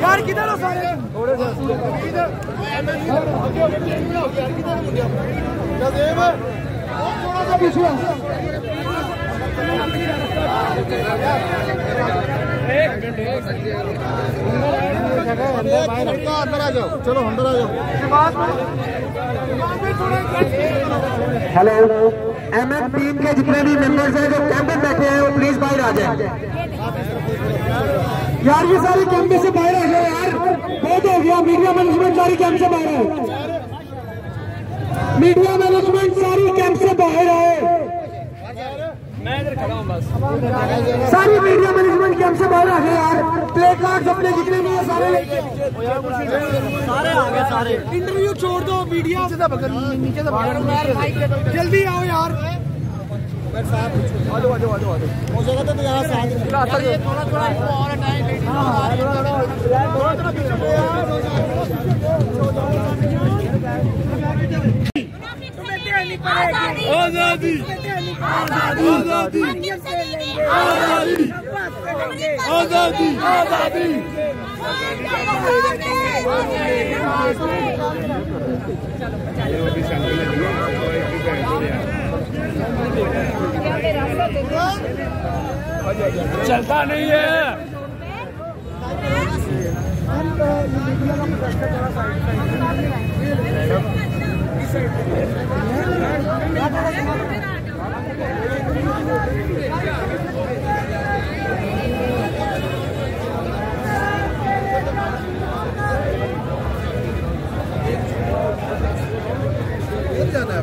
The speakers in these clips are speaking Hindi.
यार किधर हो सारे? अंदर आ जाओ, चलो अंदर आ जाओ। हेलो, MM टीम के जितने भी मेंबर्स हैं जो कैंप में बैठे हैं वो प्लीज बाहर आ जाए। यार ये सारे कैंप से बाहर आ जाओ यार, बहुत हो गया। मीडिया मैनेजमेंट सारी कैंप से बाहर है। मीडिया मैनेजमेंट सारी कैंप से बाहर है। मैं इधर खड़ा हूँ बस। सारी मीडिया मैनेजमेंट कैंप से बाहर आ गए यार। प्ले कार्ड अपने जितने भी हैं सारे आ गए सारे। इंटरव्यू छोड़ दो, मीडिया नीचे से जल्दी आओ यार। हो जाएगा तो यहाँ से थोड़ा और टाइम आजादी आजादी आजादी आजादी चलता नहीं है। जाना है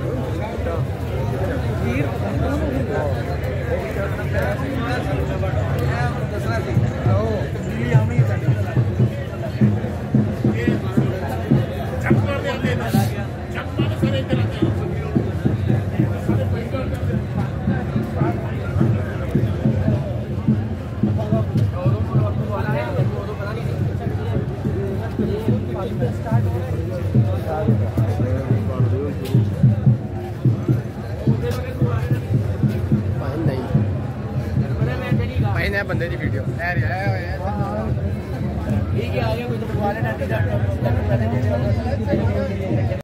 बंदे की वीडियो ठीक है आ गया